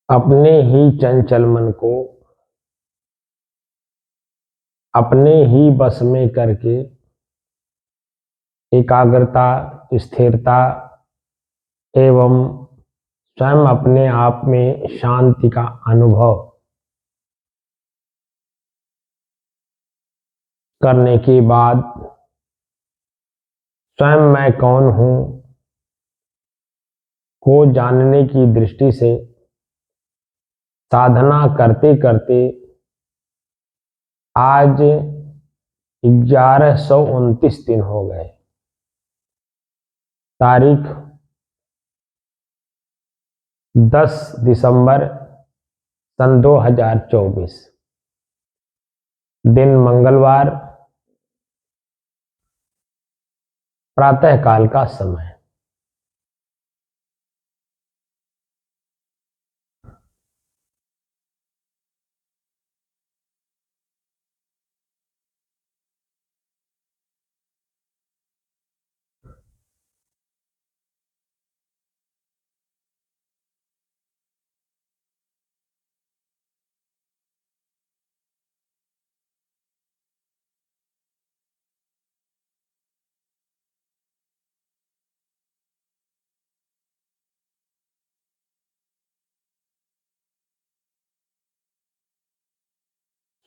अपने ही चंचल मन को अपने ही बस में करके एकाग्रता, स्थिरता एवं स्वयं अपने आप में शांति का अनुभव करने के बाद स्वयं मैं कौन हूं को जानने की दृष्टि से साधना करते करते आज 1129 दिन हो गए। तारीख 10 दिसंबर सन 2024, दिन मंगलवार, प्रातःकाल का समय।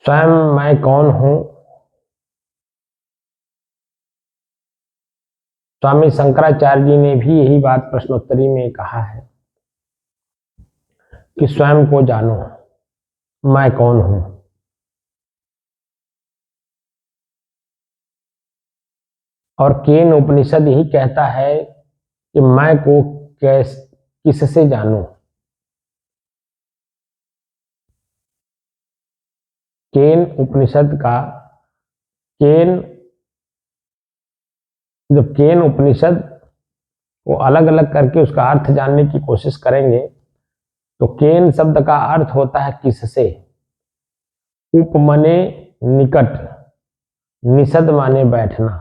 स्वयं मैं कौन हूं? स्वामी शंकराचार्य जी ने भी यही बात प्रश्नोत्तरी में कहा है कि स्वयं को जानो, मैं कौन हूं। और केन उपनिषद यही कहता है कि मैं को किससे जानूं। केन उपनिषद का जब केन उपनिषद को अलग अलग करके उसका अर्थ जानने की कोशिश करेंगे तो केन शब्द का अर्थ होता है किससे। उप माने निकट, निषद माने बैठना।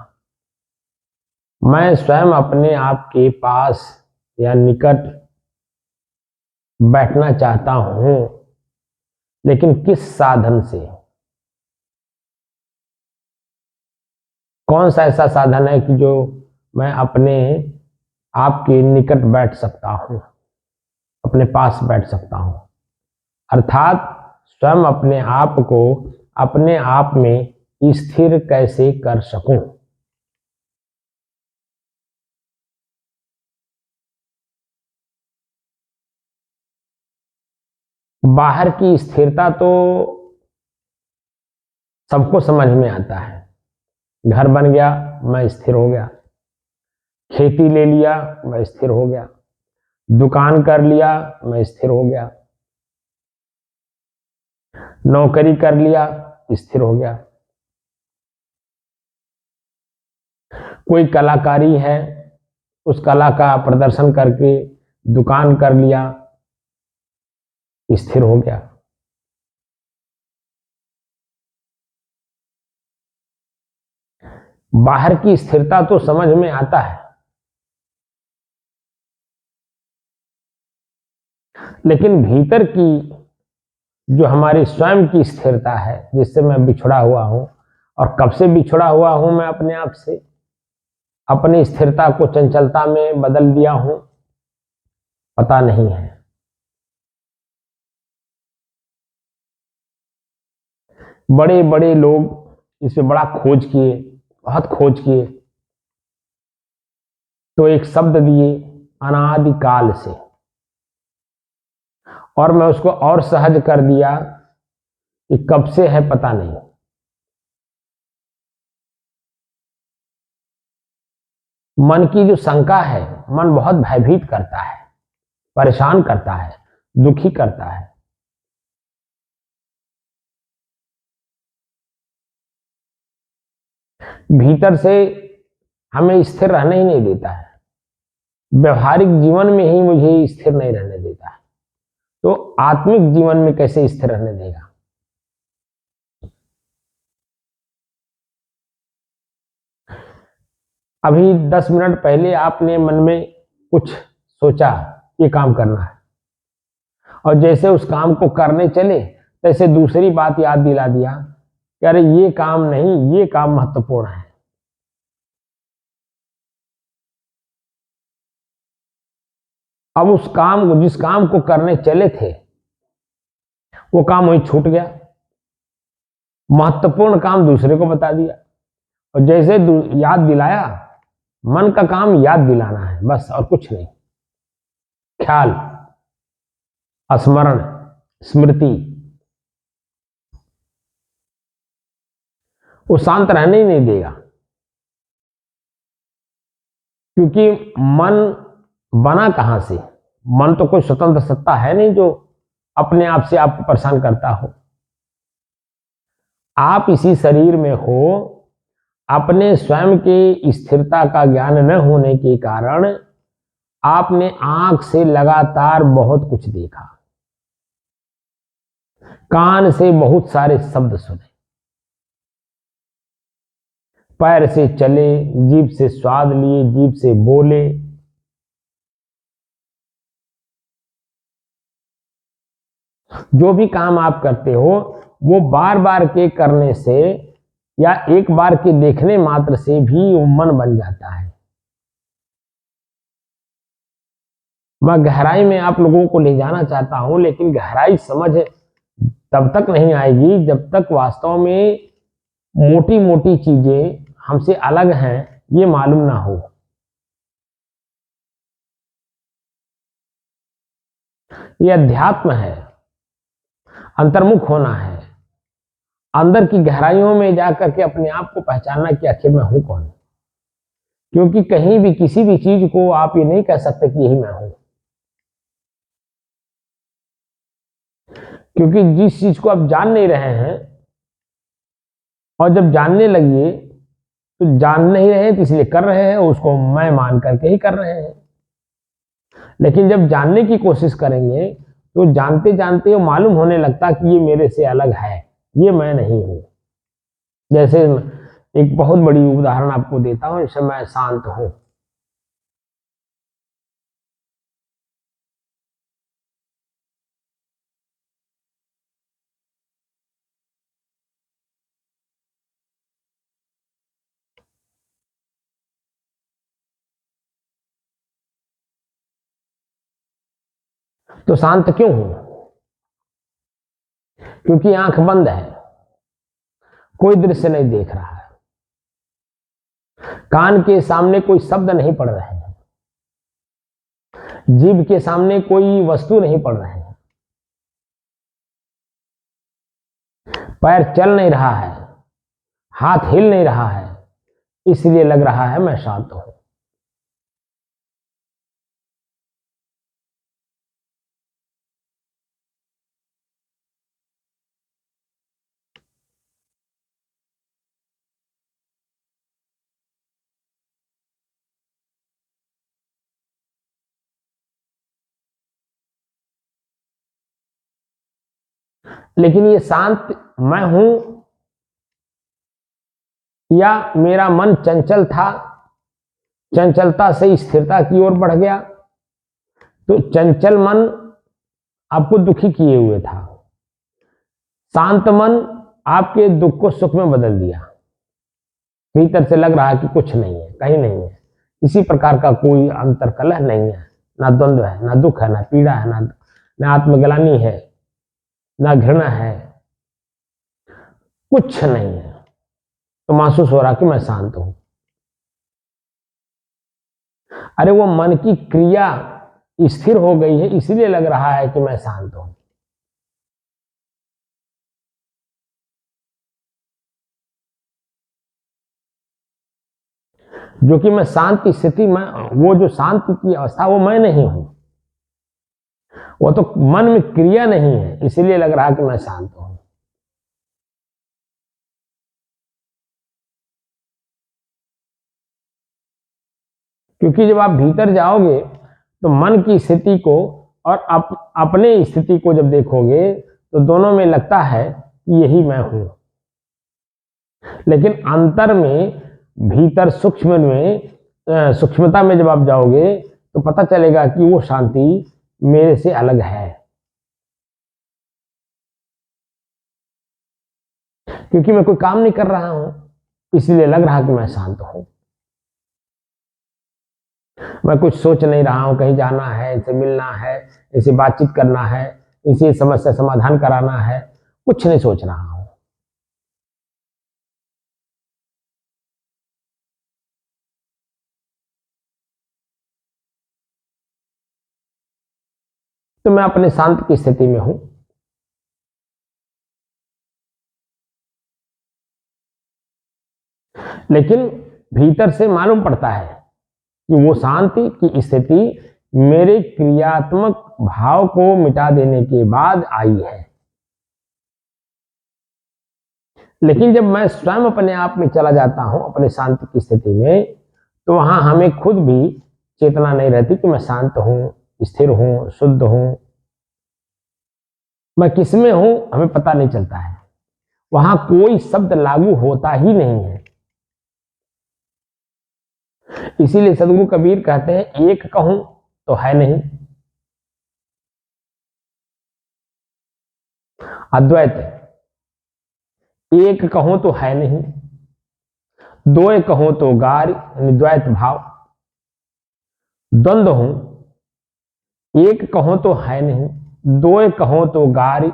मैं स्वयं अपने आप के पास या निकट बैठना चाहता हूं, लेकिन किस साधन से? कौन सा ऐसा साधन है कि जो मैं अपने आप के निकट बैठ सकता हूं, अपने पास बैठ सकता हूं? अर्थात स्वयं अपने आप को अपने आप में स्थिर कैसे कर सकूं। बाहर की स्थिरता तो सबको समझ में आता है। घर बन गया, मैं स्थिर हो गया। खेती ले लिया, मैं स्थिर हो गया। दुकान कर लिया, मैं स्थिर हो गया। नौकरी कर लिया, स्थिर हो गया। कोई कलाकारी है, उस कला का प्रदर्शन करके दुकान कर लिया, स्थिर हो गया। बाहर की स्थिरता तो समझ में आता है, लेकिन भीतर की जो हमारी स्वयं की स्थिरता है, जिससे मैं बिछड़ा हुआ हूं, और कब से बिछड़ा हुआ हूं मैं अपने आप से, अपनी स्थिरता को चंचलता में बदल दिया हूं, पता नहीं है। बड़े बड़े लोग इस पे बड़ा खोज किए, बहुत खोज किए, तो एक शब्द दिए अनादिकाल से, और मैं उसको और सहज कर दिया कि कब से है पता नहीं। मन की जो शंका है, मन बहुत भयभीत करता है, परेशान करता है, दुखी करता है। भीतर से हमें स्थिर रहने ही नहीं देता है, व्यवहारिक जीवन में ही मुझे स्थिर नहीं रहने देता है, तो आत्मिक जीवन में कैसे स्थिर रहने देगा। अभी 10 मिनट पहले आपने मन में कुछ सोचा, ये काम करना है, और जैसे उस काम को करने चले, तैसे दूसरी बात याद दिला दिया कि अरे ये काम नहीं, ये काम महत्वपूर्ण है। अब उस काम को, जिस काम को करने चले थे, वो काम वहीं छूट गया, महत्वपूर्ण काम दूसरे को बता दिया, और जैसे याद दिलाया, मन का काम याद दिलाना है बस, और कुछ नहीं। ख्याल, स्मरण, स्मृति, वो शांत रहने ही नहीं देगा, क्योंकि मन बना कहां से? मन तो कोई स्वतंत्र सत्ता है नहीं जो अपने आप से आपको परेशान करता हो। आप इसी शरीर में हो, अपने स्वयं की स्थिरता का ज्ञान न होने के कारण आपने आंख से लगातार बहुत कुछ देखा, कान से बहुत सारे शब्द सुने, पैर से चले, जीभ से स्वाद लिए, जीभ से बोले, जो भी काम आप करते हो वो बार बार के करने से या एक बार के देखने मात्र से भी वो मन बन जाता है। मैं गहराई में आप लोगों को ले जाना चाहता हूं, लेकिन गहराई समझ तब तक नहीं आएगी जब तक वास्तव में मोटी मोटी चीजें हमसे अलग हैं ये मालूम ना हो। ये अध्यात्म है, अंतर्मुख होना है, अंदर की गहराइयों में जाकर के अपने आप को पहचानना कि आखिर मैं हूं कौन। क्योंकि कहीं भी किसी भी चीज को आप ये नहीं कह सकते कि यही मैं हूं, क्योंकि जिस चीज को आप जान नहीं रहे हैं, और जब जानने लगिए तो जान नहीं रहे तो इसलिए कर रहे हैं, उसको मैं मान करके ही कर रहे हैं। लेकिन जब जानने की कोशिश करेंगे तो जानते जानते वो मालूम होने लगता कि ये मेरे से अलग है, ये मैं नहीं हूं। जैसे एक बहुत बड़ी उदाहरण आपको देता हूं, जैसे मैं शांत हूं, तो शांत क्यों हूं? क्योंकि आंख बंद है, कोई दृश्य नहीं देख रहा है, कान के सामने कोई शब्द नहीं पड़ रहे हैं, जीभ के सामने कोई वस्तु नहीं पड़ रहे हैं, पैर चल नहीं रहा है, हाथ हिल नहीं रहा है, इसलिए लग रहा है मैं शांत हूं। लेकिन ये शांत मैं हूं या मेरा मन चंचल था, चंचलता से स्थिरता की ओर बढ़ गया। तो चंचल मन आपको दुखी किए हुए था, शांत मन आपके दुख को सुख में बदल दिया। भीतर से लग रहा है कि कुछ नहीं है, कहीं नहीं है, किसी प्रकार का कोई अंतर कलह नहीं है, ना द्वंद्व है, ना दुख है, ना पीड़ा है, ना आत्मग्लानि है, ना घृणा है, कुछ नहीं है। तो महसूस हो रहा कि मैं शांत हूं। अरे वो मन की क्रिया स्थिर हो गई है, इसलिए लग रहा है कि मैं शांत हूं। जो कि मैं शांत स्थिति में, वो जो शांति की अवस्था वो मैं नहीं हूं, वो तो मन में क्रिया नहीं है, इसीलिए लग रहा है कि मैं शांत हूं। क्योंकि जब आप भीतर जाओगे तो मन की स्थिति को और अपने स्थिति को जब देखोगे तो दोनों में लगता है कि यही मैं हूं। लेकिन अंतर में, भीतर सूक्ष्म में, सूक्ष्मता में जब आप जाओगे तो पता चलेगा कि वो शांति मेरे से अलग है। क्योंकि मैं कोई काम नहीं कर रहा हूं, इसलिए लग रहा कि मैं शांत हूं। मैं कुछ सोच नहीं रहा हूं, कहीं जाना है, इनसे मिलना है, इनसे बातचीत करना है, इनसे समस्या समाधान कराना है, कुछ नहीं सोच रहा हूं। तो मैं अपने शांत की स्थिति में हूं। लेकिन भीतर से मालूम पड़ता है कि वो शांति की स्थिति मेरे क्रियात्मक भाव को मिटा देने के बाद आई है। लेकिन जब मैं स्वयं अपने आप में चला जाता हूं, अपने शांति की स्थिति में, तो वहां हमें खुद भी चेतना नहीं रहती कि मैं शांत हूं, स्थिर हूं, शुद्ध हूं। मैं किसमें हूं हमें पता नहीं चलता है। वहां कोई शब्द लागू होता ही नहीं है। इसीलिए सदगुरु कबीर कहते हैं, एक कहूं तो है नहीं, अद्वैत। एक कहो तो है नहीं, दो कहो तो गार, द्वैत भाव। द्वंद्व हूं, एक कहो तो है नहीं, दो कहो तो गारी।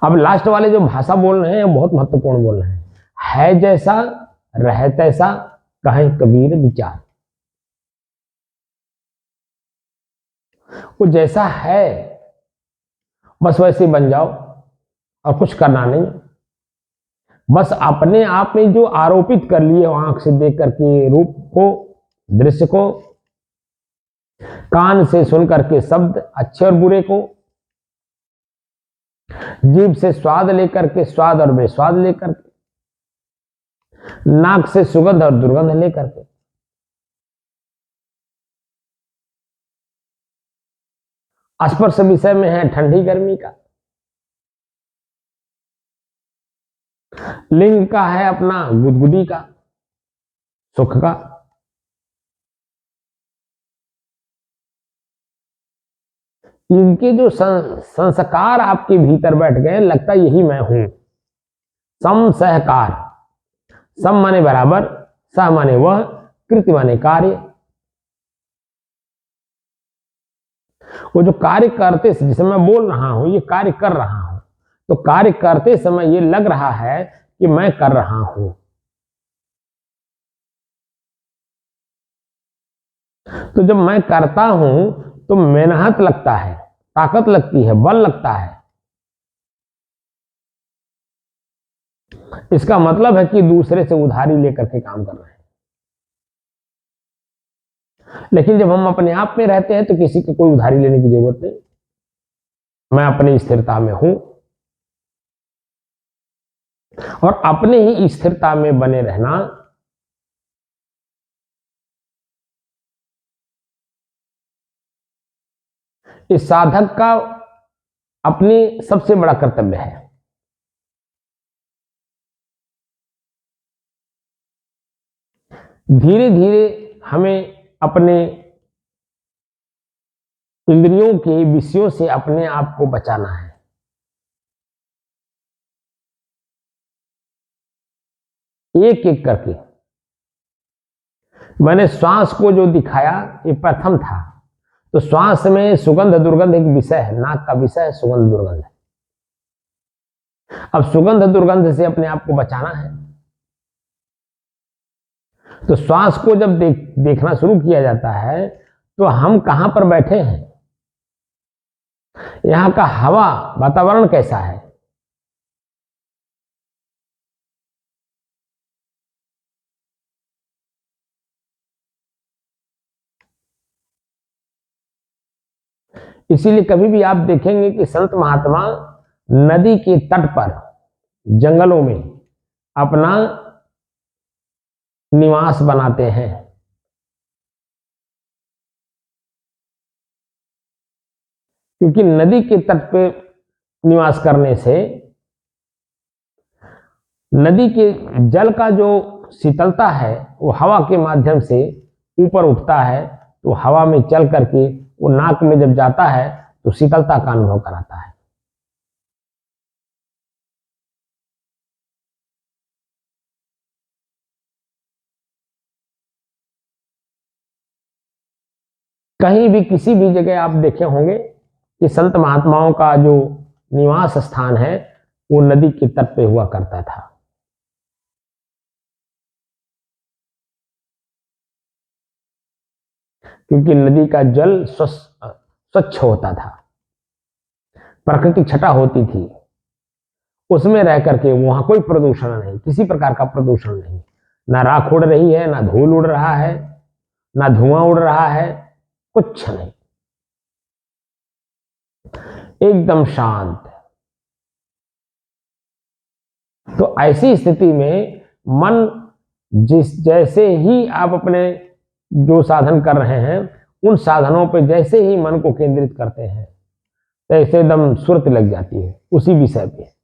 अब लास्ट वाले जो भाषा बोल रहे हैं बहुत महत्वपूर्ण बोल रहे हैं। है जैसा रह तैसा, कहे कबीर विचार। वो जैसा है बस वैसे ही बन जाओ, और कुछ करना नहीं। बस अपने आप में जो आरोपित कर लिए आंख से देख करके रूप को, दृश्य को, कान से सुन करके शब्द अच्छे और बुरे को, जीभ से स्वाद लेकर के, स्वाद और बेस्वाद लेकर के, नाक से सुगंध और दुर्गंध लेकर के, स्पर्श विषय में है ठंडी गर्मी का, लिंग का है अपना गुदगुदी का, सुख का। इनके जो संस्कार आपके भीतर बैठ गए, लगता यही मैं हूं। सम सहकार, सम माने बराबर, सह माने वह, कृति माने कार्य। वो जो कार्य करते, जिसे मैं बोल रहा हूं, ये कार्य कर रहा हूं, तो कार्य करते समय ये लग रहा है कि मैं कर रहा हूं। तो जब मैं करता हूं तो मेहनत लगता है, ताकत लगती है, बल लगता है। इसका मतलब है कि दूसरे से उधारी लेकर के काम कर रहे हैं। लेकिन जब हम अपने आप में रहते हैं तो किसी की कोई उधारी लेने की जरूरत नहीं। मैं अपनी स्थिरता में हूं, और अपने ही स्थिरता में बने रहना इस साधक का अपनी सबसे बड़ा कर्तव्य है। धीरे धीरे हमें अपने इंद्रियों के विषयों से अपने आप को बचाना है। एक एक करके मैंने श्वास को जो दिखाया ये प्रथम था। तो श्वास में सुगंध दुर्गंध एक विषय है, नाक का विषय है सुगंध दुर्गंध। अब सुगंध दुर्गंध से अपने आप को बचाना है। तो श्वास को जब देखना शुरू किया जाता है तो हम कहां पर बैठे हैं, यहां का हवा वातावरण कैसा है, इसीलिए कभी भी आप देखेंगे कि संत महात्मा नदी के तट पर जंगलों में अपना निवास बनाते हैं। क्योंकि नदी के तट पे निवास करने से नदी के जल का जो शीतलता है वो हवा के माध्यम से ऊपर उठता है। तो हवा में चल करके वो नाक में जब जाता है तो शीतलता का अनुभव कराता है। कहीं भी किसी भी जगह आप देखे होंगे कि संत महात्माओं का जो निवास स्थान है वो नदी के तट पे हुआ करता था। क्योंकि नदी का जल स्वच्छ होता था, प्राकृतिक छटा होती थी, उसमें रह करके वहां कोई प्रदूषण नहीं, किसी प्रकार का प्रदूषण नहीं, ना राख उड़ रही है, ना धूल उड़ रहा है, ना धुआं उड़ रहा है, कुछ नहीं, एकदम शांत। तो ऐसी स्थिति में मन जैसे ही आप अपने जो साधन कर रहे हैं उन साधनों पर जैसे ही मन को केंद्रित करते हैं तो ऐसे एकदम सुरत लग जाती है उसी विषय पे।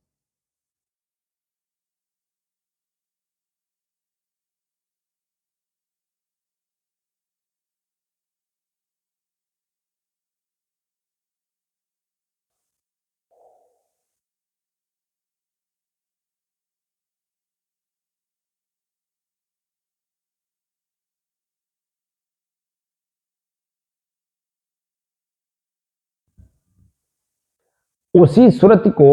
उसी सुरत को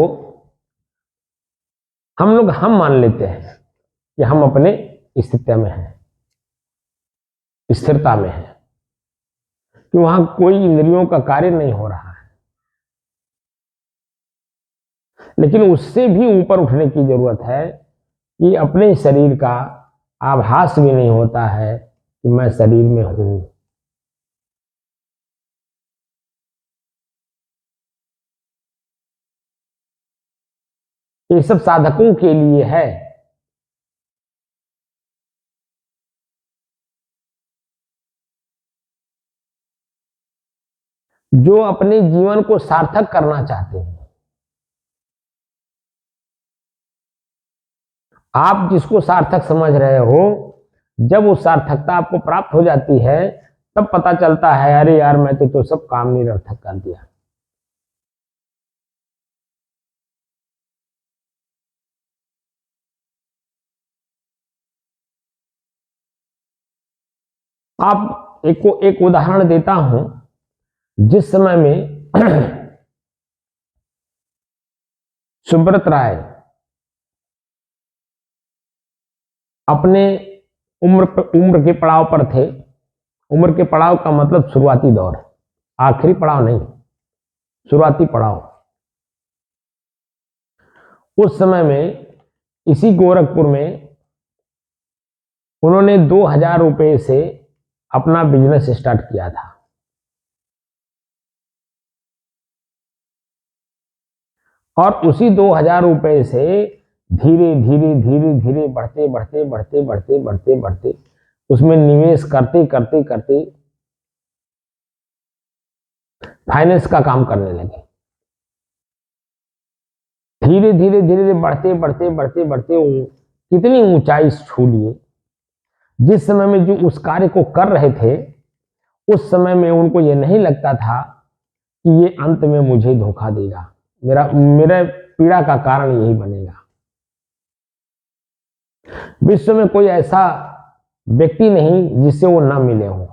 हम लोग हम मान लेते हैं कि हम अपने स्थिति में हैं, स्थिरता में हैं, कि वहां कोई इंद्रियों का कार्य नहीं हो रहा है। लेकिन उससे भी ऊपर उठने की जरूरत है कि अपने शरीर का आभास भी नहीं होता है कि मैं शरीर में हूं। ये सब साधकों के लिए है। जो अपने जीवन को सार्थक करना चाहते हैं। आप जिसको सार्थक समझ रहे हो, जब वो सार्थकता आपको प्राप्त हो जाती है तब पता चलता है अरे यार मैं तो सब काम निरर्थक कर दिया। आप एक उदाहरण देता हूं। जिस समय में सुब्रत राय अपने उम्र के पड़ाव पर थे, उम्र के पड़ाव का मतलब शुरुआती दौर, आखिरी पड़ाव नहीं, शुरुआती पड़ाव। उस समय में इसी गोरखपुर में उन्होंने 2000 रुपए से अपना बिजनेस स्टार्ट किया था। और उसी 2000 रुपए से धीरे धीरे धीरे धीरे बढ़ते बढ़ते बढ़ते बढ़ते बढ़ते बढ़ते उसमें निवेश करते करते करते फाइनेंस का काम करने लगे। धीरे धीरे धीरे धीरे बढ़ते बढ़ते बढ़ते बढ़ते वो कितनी ऊंचाई छू लिए। जिस समय में जो उस कार्य को कर रहे थे, उस समय में उनको ये नहीं लगता था कि ये अंत में मुझे धोखा देगा, मेरा पीड़ा का कारण यही बनेगा। विश्व में कोई ऐसा व्यक्ति नहीं जिससे वो ना मिले हो।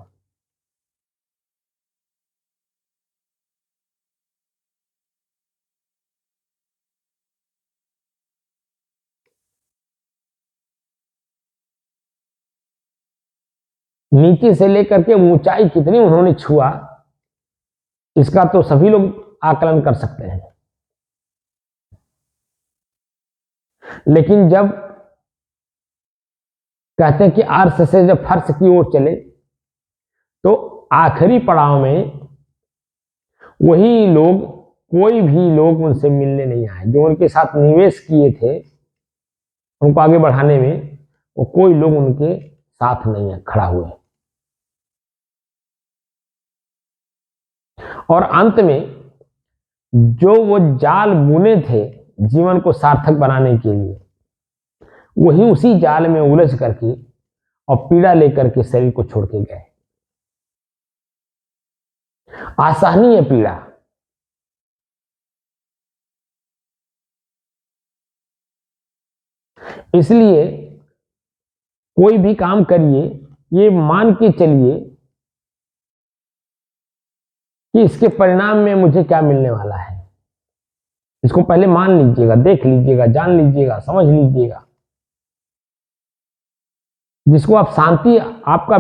नीचे से लेकर के ऊंचाई कितनी उन्होंने छुआ, इसका तो सभी लोग आकलन कर सकते हैं। लेकिन जब कहते हैं कि अर्श से जब फर्श की ओर चले, तो आखिरी पड़ाव में वही लोग, कोई भी लोग उनसे मिलने नहीं आए। जो उनके साथ निवेश किए थे उनको आगे बढ़ाने में, वो कोई लोग उनके साथ नहीं है खड़ा हुए। और अंत में जो वो जाल बुने थे जीवन को सार्थक बनाने के लिए, वही उसी जाल में उलझ करके और पीड़ा लेकर के शरीर को छोड़ के गए। असहनीय पीड़ा। इसलिए कोई भी काम करिए, ये मान के चलिए कि इसके परिणाम में मुझे क्या मिलने वाला है। इसको पहले मान लीजिएगा, देख लीजिएगा, जान लीजिएगा, समझ लीजिएगा। जिसको आप शांति, आपका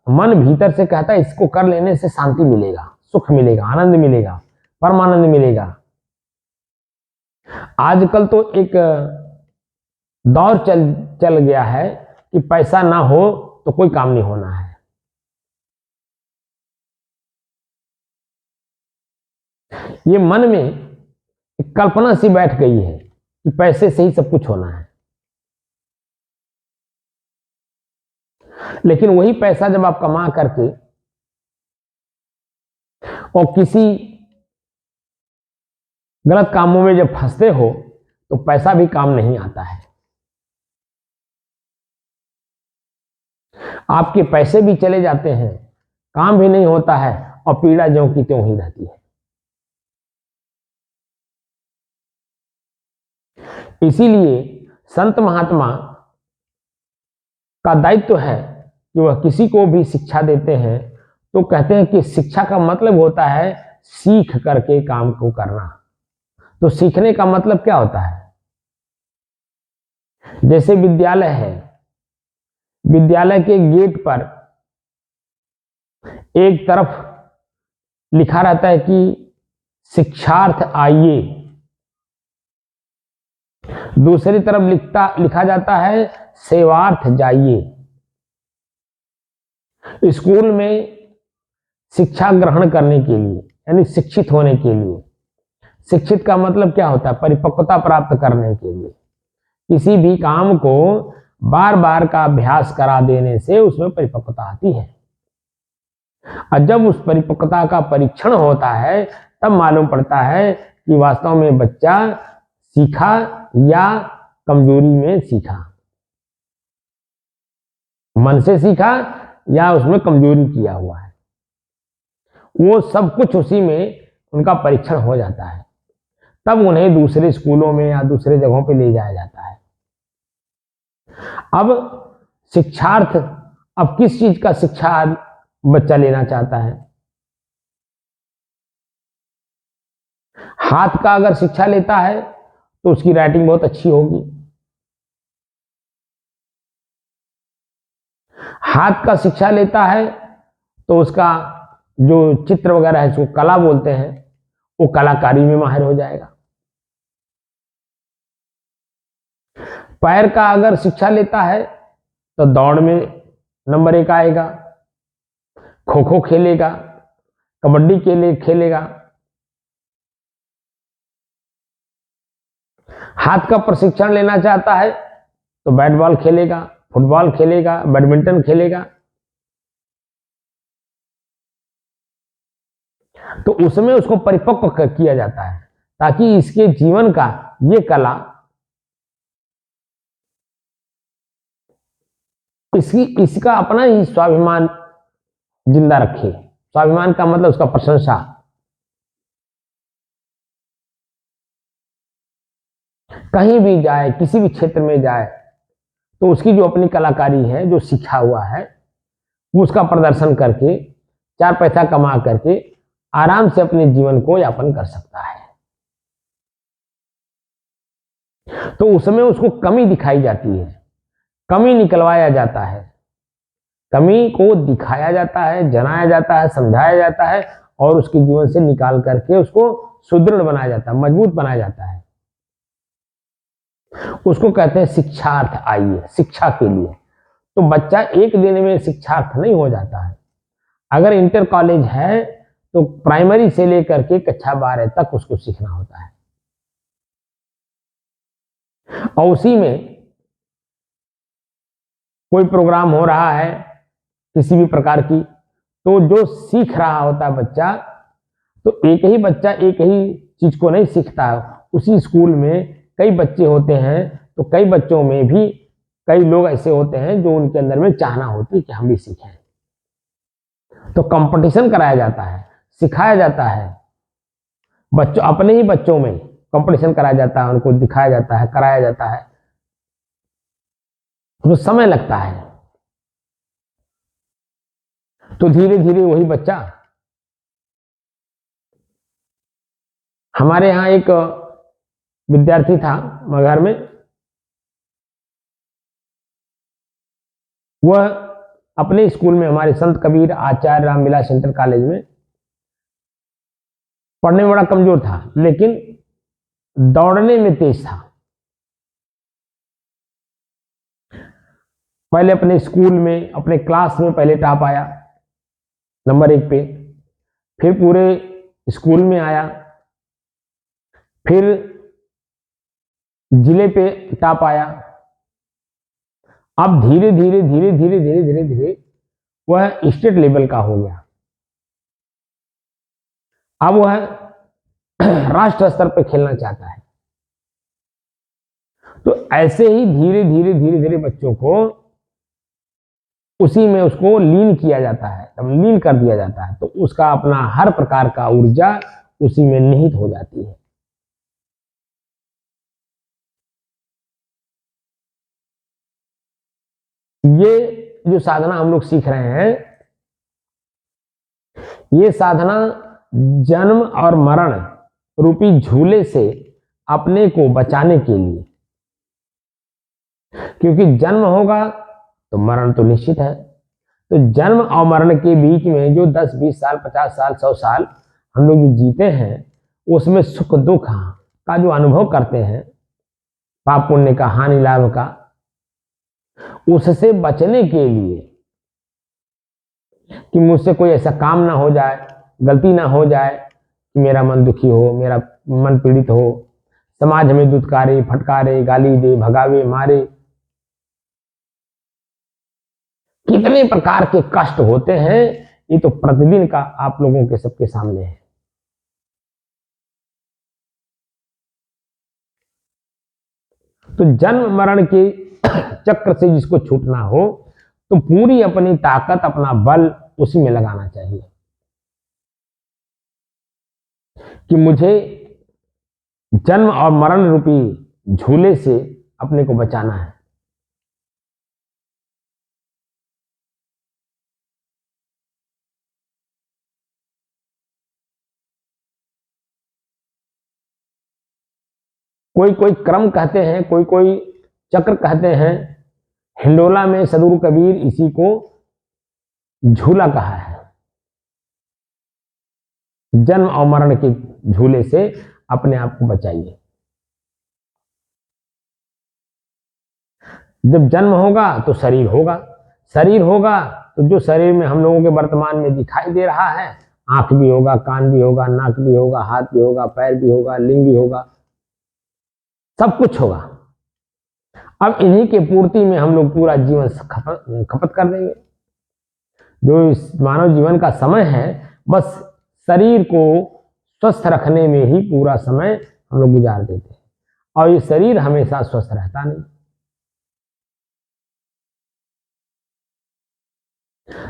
मन भीतर से कहता है इसको कर लेने से शांति मिलेगा, सुख मिलेगा, आनंद मिलेगा, परमानंद मिलेगा। आजकल तो एक दौर चल गया है कि पैसा ना हो तो कोई काम नहीं होना है। ये मन में एक कल्पना सी बैठ गई है कि पैसे से ही सब कुछ होना है। लेकिन वही पैसा जब आप कमा करके और किसी गलत कामों में जब फंसते हो, तो पैसा भी काम नहीं आता है। आपके पैसे भी चले जाते हैं, काम भी नहीं होता है, और पीड़ा ज्यों की त्यों ही रहती है। इसीलिए संत महात्मा का दायित्व है कि वह किसी को भी शिक्षा देते हैं तो कहते हैं कि शिक्षा का मतलब होता है सीख करके काम को करना। तो सीखने का मतलब क्या होता है? जैसे विद्यालय है, विद्यालय के गेट पर एक तरफ लिखा रहता है कि शिक्षार्थ आइए, दूसरी तरफ लिखा जाता है सेवार्थ जाइए। स्कूल में शिक्षा ग्रहण करने के लिए, यानी शिक्षित होने के लिए, शिक्षित का मतलब क्या होता है? परिपक्वता प्राप्त करने के लिए। किसी भी काम को बार बार का अभ्यास करा देने से उसमें परिपक्वता आती है, और जब उस परिपक्वता का परीक्षण होता है तब मालूम पड़ता है कि वास्तव में बच्चा सीखा या कमजोरी में सीखा, मन से सीखा या उसमें कमजोरी किया हुआ है। वो सब कुछ उसी में उनका परीक्षण हो जाता है, तब उन्हें दूसरे स्कूलों में या दूसरे जगहों पे ले जाया जाता है। अब शिक्षार्थ, अब किस चीज का शिक्षा बच्चा लेना चाहता है? हाथ का अगर शिक्षा लेता है तो उसकी राइटिंग बहुत अच्छी होगी। हाथ का शिक्षा लेता है तो उसका जो चित्र वगैरह है, इसको कला बोलते हैं, वो कलाकारी में माहिर हो जाएगा। पैर का अगर शिक्षा लेता है तो दौड़ में नंबर 1 आएगा, खो खो खेलेगा, कबड्डी के लिए खेलेगा। हाथ का प्रशिक्षण लेना चाहता है तो बैट बॉल खेलेगा, फुटबॉल खेलेगा, बैडमिंटन खेलेगा। तो उसमें उसको परिपक्व किया जाता है ताकि इसके जीवन का ये कला इसका अपना ही स्वाभिमान जिंदा रखे। स्वाभिमान का मतलब उसका प्रशंसा। कहीं भी जाए, किसी भी क्षेत्र में जाए, तो उसकी जो अपनी कलाकारी है, जो सीखा हुआ है, वो उसका प्रदर्शन करके 4 पैसा कमा करके आराम से अपने जीवन को यापन कर सकता है। तो उसमें उसको कमी दिखाई जाती है, कमी निकलवाया जाता है, कमी को दिखाया जाता है, जनाया जाता है, समझाया जाता है और उसके जीवन से निकाल करके उसको सुदृढ़ बनाया जाता है, मजबूत बनाया जाता है। उसको कहते हैं शिक्षार्थ आइए, शिक्षा के लिए। तो बच्चा एक दिन में शिक्षार्थ नहीं हो जाता है। अगर इंटर कॉलेज है तो प्राइमरी से लेकर के कक्षा 12 तक उसको सीखना होता है और उसी में कोई प्रोग्राम हो रहा है किसी भी प्रकार की, तो जो सीख रहा होता है बच्चा, तो एक ही बच्चा एक ही चीज को नहीं सीखता है। उसी स्कूल में कई बच्चे होते हैं, तो कई बच्चों में भी कई लोग ऐसे होते हैं जो उनके अंदर में चाहना होती है कि हम भी सीखें। तो कंपटीशन कराया जाता है, सिखाया जाता है, बच्चों अपने ही बच्चों में कंपटीशन कराया जाता है, उनको दिखाया जाता है, कराया जाता है, तो समय लगता है। तो धीरे धीरे वही बच्चा, हमारे यहाँ एक विद्यार्थी था मगहर में, वह अपने स्कूल में हमारे संत कबीर आचार्य रामविलास इंटर कॉलेज में पढ़ने में बड़ा कमजोर था, लेकिन दौड़ने में तेज था। पहले अपने स्कूल में, अपने क्लास में पहले टॉप आया, नंबर 1 पे, फिर पूरे स्कूल में आया, फिर जिले पे टॉप आया। अब धीरे धीरे धीरे धीरे धीरे धीरे धीरे वह स्टेट लेवल का हो गया। अब वह राष्ट्र स्तर पर खेलना चाहता है। तो ऐसे ही धीरे धीरे धीरे धीरे बच्चों को उसी में उसको लीन किया जाता है, तब लीन कर दिया जाता है, तो उसका अपना हर प्रकार का ऊर्जा उसी में निहित हो जाती है। ये जो साधना हम लोग सीख रहे हैं, ये साधना जन्म और मरण रूपी झूले से अपने को बचाने के लिए, क्योंकि जन्म होगा तो मरण तो निश्चित है। तो जन्म और मरण के बीच में जो 10, 20 साल, 50 साल, 100 साल हम लोग जो जीते हैं, उसमें सुख दुख का जो अनुभव करते हैं, पाप पुण्य का, हानि लाभ का, उससे बचने के लिए कि मुझसे कोई ऐसा काम ना हो जाए, गलती ना हो जाए कि मेरा मन दुखी हो, मेरा मन पीड़ित हो, समाज हमें दुत्कारे, फटकारे, गाली दे, भगावे, मारे, कितने प्रकार के कष्ट होते हैं, ये तो प्रतिदिन का आप लोगों के सबके सामने है। तो जन्म मरण के चक्र से जिसको छूटना हो, तो पूरी अपनी ताकत, अपना बल उसी में लगाना चाहिए कि मुझे जन्म और मरण रूपी झूले से अपने को बचाना है। कोई कोई क्रम कहते हैं, कोई कोई चक्र कहते हैं। हिंडोला में सदगुरु कबीर इसी को झूला कहा है। जन्म और मरण के झूले से अपने आप को बचाइए। जब जन्म होगा तो शरीर होगा, शरीर होगा तो जो शरीर में हम लोगों के वर्तमान में दिखाई दे रहा है, आंख भी होगा, कान भी होगा, नाक भी होगा, हाथ भी होगा, पैर भी होगा, लिंग भी होगा, सब कुछ होगा। अब इन्हीं के पूर्ति में हम लोग पूरा जीवन खपत कर देंगे। जो इस मानव जीवन का समय है, बस शरीर को स्वस्थ रखने में ही पूरा समय हम लोग गुजार देते हैं। और ये शरीर हमेशा स्वस्थ रहता नहीं।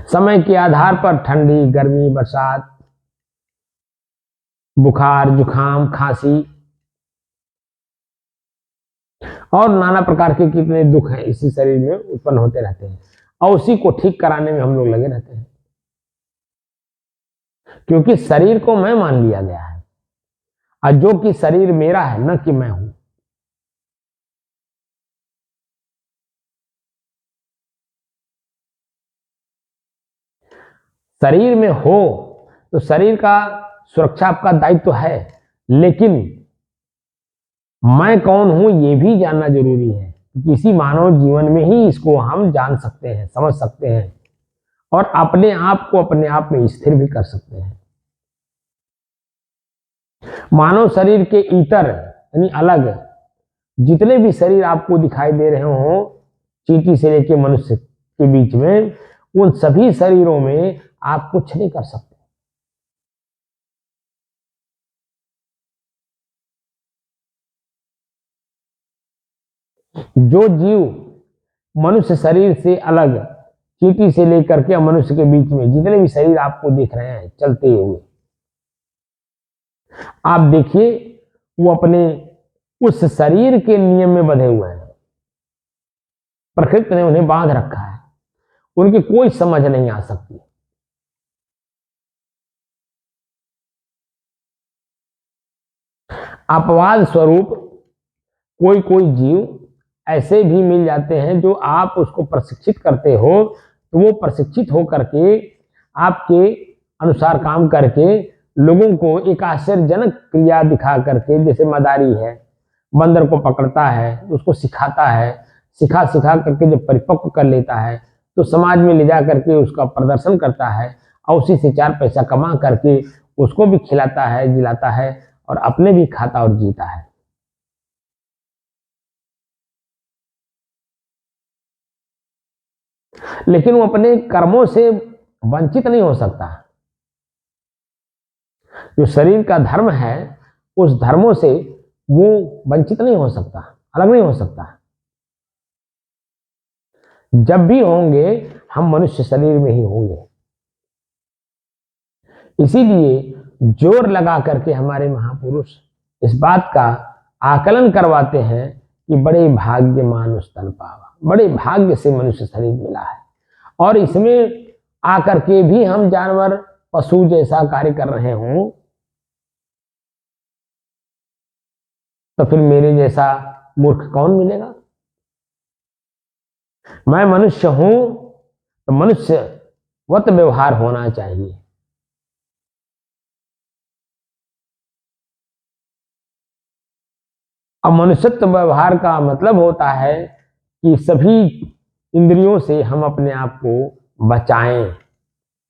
समय के आधार पर ठंडी, गर्मी, बरसात, बुखार, जुखाम, खांसी और नाना प्रकार के कितने दुख हैं इसी शरीर में उत्पन्न होते रहते हैं, और उसी को ठीक कराने में हम लोग लगे रहते हैं, क्योंकि शरीर को मैं मान लिया गया है, और जो कि शरीर मेरा है, न कि मैं हूं। शरीर में हो तो शरीर का सुरक्षा आपका दायित्व तो है, लेकिन मैं कौन हूं ये भी जानना जरूरी है। किसी मानव जीवन में ही इसको हम जान सकते हैं, समझ सकते हैं और अपने आप को अपने आप में स्थिर भी कर सकते हैं। मानव शरीर के इतर यानी अलग जितने भी शरीर आपको दिखाई दे रहे हो, चींटी से लेकर मनुष्य के बीच में, उन सभी शरीरों में आप कुछ नहीं कर सकते। जो जीव मनुष्य शरीर से अलग, चींटी से लेकर के मनुष्य के बीच में जितने भी शरीर आपको दिख रहे हैं चलते हुए, आप देखिए वो अपने उस शरीर के नियम में बंधे हुए हैं। प्रकृति ने उन्हें बांध रखा है, उनकी कोई समझ नहीं आ सकती। अपवाद स्वरूप कोई कोई जीव ऐसे भी मिल जाते हैं जो आप उसको प्रशिक्षित करते हो तो वो प्रशिक्षित होकर के आपके अनुसार काम करके लोगों को एक आश्चर्यजनक क्रिया दिखा करके, जैसे मदारी है, बंदर को पकड़ता है, उसको सिखाता है, सिखा सिखा करके जब परिपक्व कर लेता है तो समाज में ले जा करके उसका प्रदर्शन करता है और उसी से 4 पैसा कमा करके उसको भी खिलाता है, जिलाता है और अपने भी खाता और जीता है। लेकिन वो अपने कर्मों से वंचित नहीं हो सकता। जो शरीर का धर्म है उस धर्मों से वो वंचित नहीं हो सकता, अलग नहीं हो सकता। जब भी होंगे हम मनुष्य शरीर में ही होंगे। इसीलिए जोर लगा करके हमारे महापुरुष इस बात का आकलन करवाते हैं कि बड़े भाग्यमान उस तन पावा, बड़े भाग्य से मनुष्य शरीर मिला है, और इसमें आकर के भी हम जानवर पशु जैसा कार्य कर रहे हों तो फिर मेरे जैसा मूर्ख कौन मिलेगा। मैं मनुष्य हूं तो मनुष्यवत व्यवहार होना चाहिए। अब मनुष्यत्व व्यवहार का मतलब होता है कि सभी इंद्रियों से हम अपने आप को बचाएं।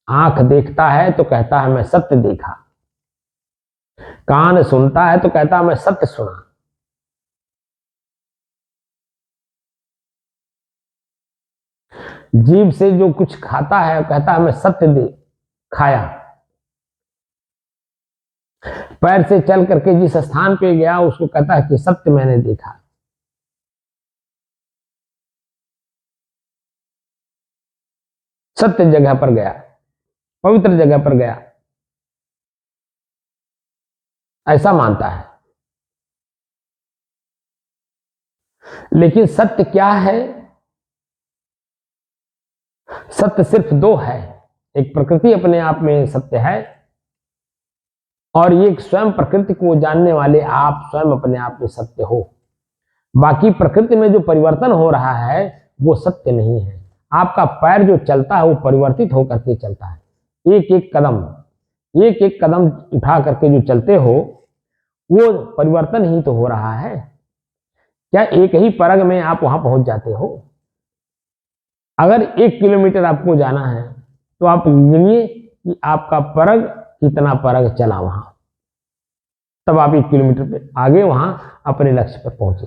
आंख देखता है तो कहता है मैं सत्य देखा, कान सुनता है तो कहता है मैं सत्य सुना, जीभ से जो कुछ खाता है कहता है मैं सत्य दे खाया, पैर से चल करके जिस स्थान पे गया उसको कहता है कि सत्य मैंने देखा। सत्य जगह पर गया, पवित्र जगह पर गया, ऐसा मानता है। लेकिन सत्य क्या है? सत्य सिर्फ 2 है। एक प्रकृति अपने आप में सत्य है और ये स्वयं प्रकृति को जानने वाले आप स्वयं अपने आप में सत्य हो। बाकी प्रकृति में जो परिवर्तन हो रहा है वो सत्य नहीं है। आपका पैर जो चलता है वो परिवर्तित होकर के चलता है। एक एक कदम उठा करके जो चलते हो वो परिवर्तन ही तो हो रहा है। क्या एक ही परग में आप वहां पहुंच जाते हो? अगर 1 किलोमीटर आपको जाना है तो आप गिनिए कि आपका परग कितना परग चला वहां, तब आप 1 किलोमीटर पे आगे वहां अपने लक्ष्य पर पहुंचे।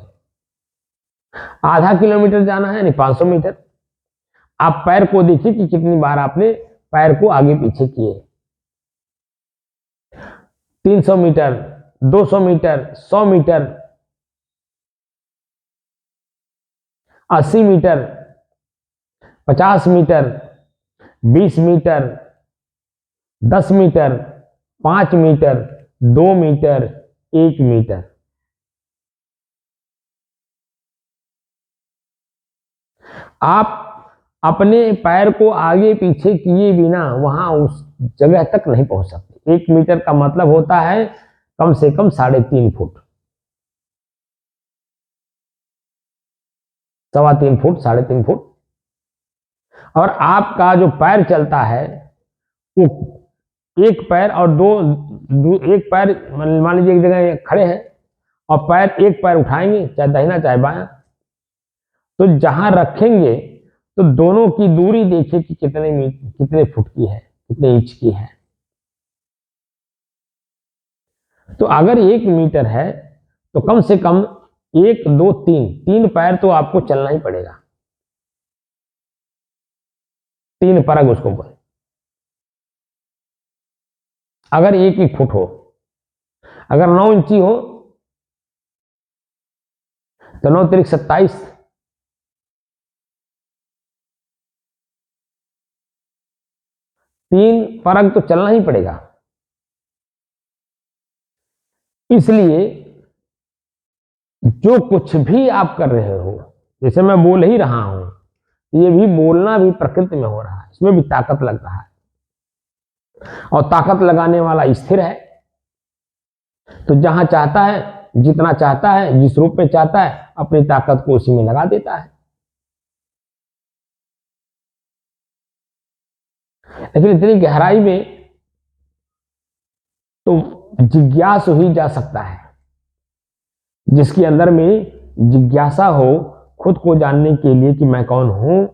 आधा किलोमीटर जाना है यानी 500 मीटर, आप पैर को देखिए कि कितनी बार आपने पैर को आगे पीछे किए। 300 metre, 200 metre, 100 metre, 80 metre, 50 metre, 20 metre, 10 metre, 5 metre, 2 metre, 1 metre. आप अपने पैर को आगे पीछे किए बिना वहां उस जगह तक नहीं पहुंच सकते। 1 मीटर का मतलब होता है कम से कम 3.5 फुट, 3.25 फुट, 3.5 फुट। और आपका जो पैर चलता है वो एक पैर और एक पैर मान लीजिए एक जगह खड़े हैं और पैर एक पैर उठाएंगे, चाहे दाहिना चाहे बायां, तो जहां रखेंगे तो दोनों की दूरी देखिए कि कितने फुट की है, कितने इंच की है। तो अगर 1 मीटर है तो कम से कम 1, 2, 3 पैर तो आपको चलना ही पड़ेगा। 3 परग उसको बोले। अगर 1 1 फुट हो, अगर 9 इंची हो तो 9 × 3 = 27, 3 परग तो चलना ही पड़ेगा। इसलिए जो कुछ भी आप कर रहे हो, जैसे मैं बोल ही रहा हूं, ये भी बोलना भी प्रकृति में हो रहा है, इसमें भी ताकत लग रहा है और ताकत लगाने वाला स्थिर है। तो जहां चाहता है, जितना चाहता है, जिस रूप में चाहता है, अपनी ताकत को उसी में लगा देता है। लेकिन इतनी गहराई में तो जिज्ञासु ही जा सकता है। जिसके अंदर में जिज्ञासा हो खुद को जानने के लिए कि मैं कौन हूं,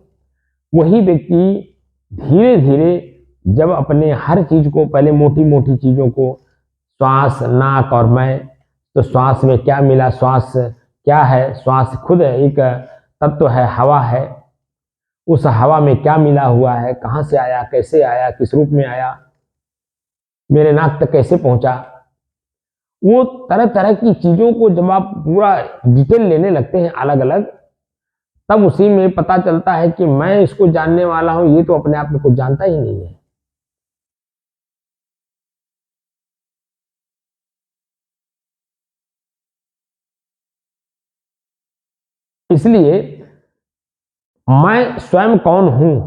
वही व्यक्ति धीरे धीरे जब अपने हर चीज को, पहले मोटी मोटी चीजों को, श्वास, नाक और मैं, तो श्वास में क्या मिला, श्वास क्या है, श्वास खुद एक तत्व है, हवा है। उस हवा में क्या मिला हुआ है, कहां से आया, कैसे आया, किस रूप में आया, मेरे नाक तक कैसे पहुंचा, वो तरह तरह की चीजों को जब आप पूरा डिटेल लेने लगते हैं अलग अलग, तब उसी में पता चलता है कि मैं इसको जानने वाला हूं, ये तो अपने आप में कुछ जानता ही नहीं है। इसलिए मैं स्वयं कौन हूं,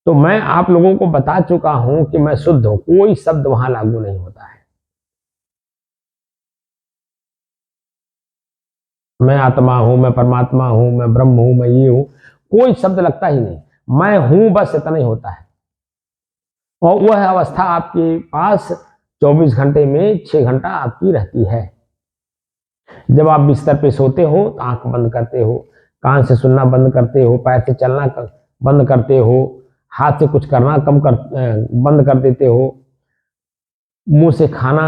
तो मैं आप लोगों को बता चुका हूं कि मैं शुद्ध हूं, कोई शब्द वहां लागू नहीं होता है। मैं आत्मा हूं, मैं परमात्मा हूं, मैं ब्रह्म हूं, मैं ये हूं, कोई शब्द लगता ही नहीं। मैं हूं, बस इतना ही होता है। और वह अवस्था आपके पास 24 घंटे में 6 घंटा आपकी रहती है। जब आप बिस्तर पे सोते हो तो आंख बंद करते हो, कान से सुनना बंद करते हो, पैर से चलना बंद करते हो, हाथ से कुछ करना बंद कर देते हो, मुंह से खाना,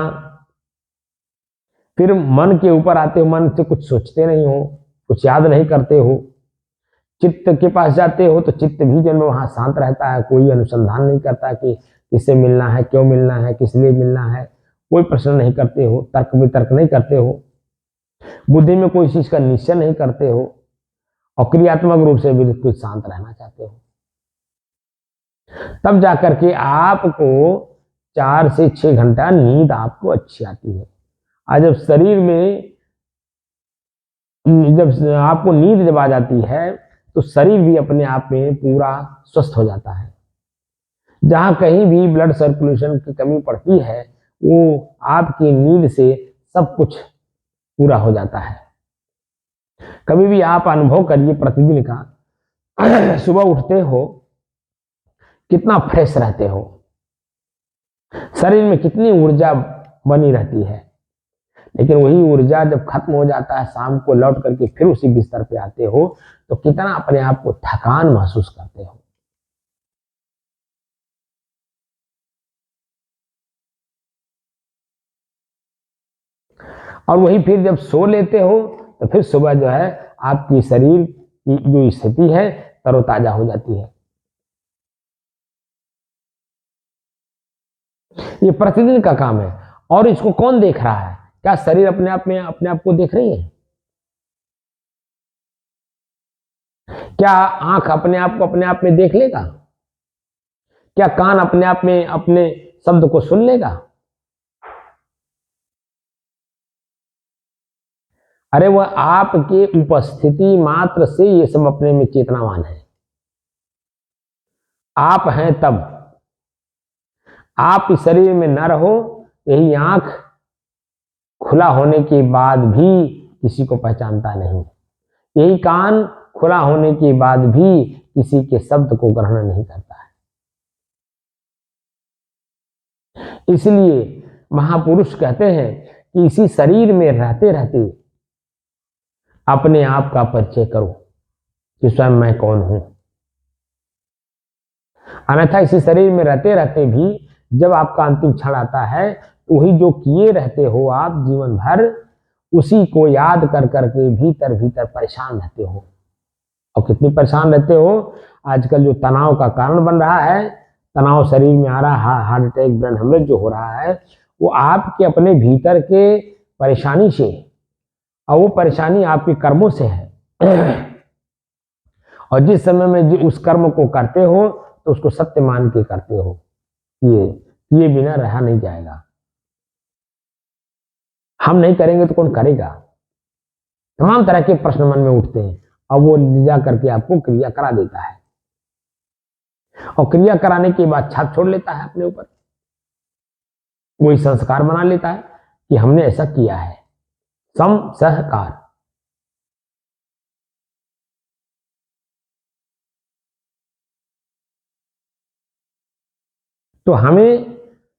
फिर मन के ऊपर आते हो, मन से कुछ सोचते नहीं हो, कुछ याद नहीं करते हो, चित्त के पास जाते हो तो चित्त भी जब वहां शांत रहता है, कोई अनुसंधान नहीं करता कि किससे मिलना है, क्यों मिलना है, किस लिए मिलना है, कोई प्रश्न नहीं करते हो, तर्क वितर्क नहीं करते हो, बुद्धि में कोई चीज का निश्चय नहीं करते हो और क्रियात्मक रूप से बिल्कुल शांत रहना चाहते हो। तब जाकर के आपको 4 से 6 घंटा नींद आपको अच्छी आती है। आज जब शरीर में, जब आपको नींद जब आ जाती है तो शरीर भी अपने आप में पूरा स्वस्थ हो जाता है। जहां कहीं भी ब्लड सर्कुलेशन की कमी पड़ती है, वो आपकी नींद से सब कुछ पूरा हो जाता है। कभी भी आप अनुभव करिए प्रतिदिन का सुबह उठते हो कितना फ्रेश रहते हो, शरीर में कितनी ऊर्जा बनी रहती है। लेकिन वही ऊर्जा जब खत्म हो जाता है, शाम को लौट करके फिर उसी बिस्तर पे आते हो तो कितना अपने आप को थकान महसूस करते हो। और वही फिर जब सो लेते हो तो फिर सुबह जो है आपकी शरीर की जो स्थिति है तरोताजा हो जाती है। ये प्रतिदिन का काम है। और इसको कौन देख रहा है? क्या शरीर अपने आप में अपने आप को देख रही है? क्या आंख अपने आप को अपने आप में देख लेगा? क्या कान अपने आप में अपने शब्द को सुन लेगा? अरे वह आपके उपस्थिति मात्र से ये सब अपने में चेतनावान है। आप हैं तब, आप इस शरीर में न रहो, यही आंख खुला होने के बाद भी किसी को पहचानता नहीं, यही कान खुला होने के बाद भी किसी के शब्द को ग्रहण नहीं करता है। इसलिए महापुरुष कहते हैं कि इसी शरीर में रहते रहते अपने आप का परिचय करो कि स्वयं मैं कौन हूं। अन्यथा इसी शरीर में रहते रहते भी जब आपका अंतिम क्षण आता है तो वही जो किए रहते हो आप जीवन भर, उसी को याद कर करके भीतर भीतर परेशान रहते हो। और कितनी परेशान रहते हो? आजकल जो तनाव का कारण बन रहा है, तनाव शरीर में आ रहा है, हार्ट अटैक, ब्रेन हेमरेज जो हो रहा है, वो आपके अपने भीतर के परेशानी से, और वो परेशानी आपके कर्मों से है। और जिस समय में उस कर्म को करते हो तो उसको सत्य मान के करते हो, ये बिना रहा नहीं जाएगा। हम नहीं करेंगे तो कौन करेगा? तमाम तरह के प्रश्न मन में उठते हैं और वो ले जा करके आपको क्रिया करा देता है, और क्रिया कराने के बाद छाप छोड़ लेता है अपने ऊपर, वही संस्कार बना लेता है कि हमने ऐसा किया है। सहकार। तो हमें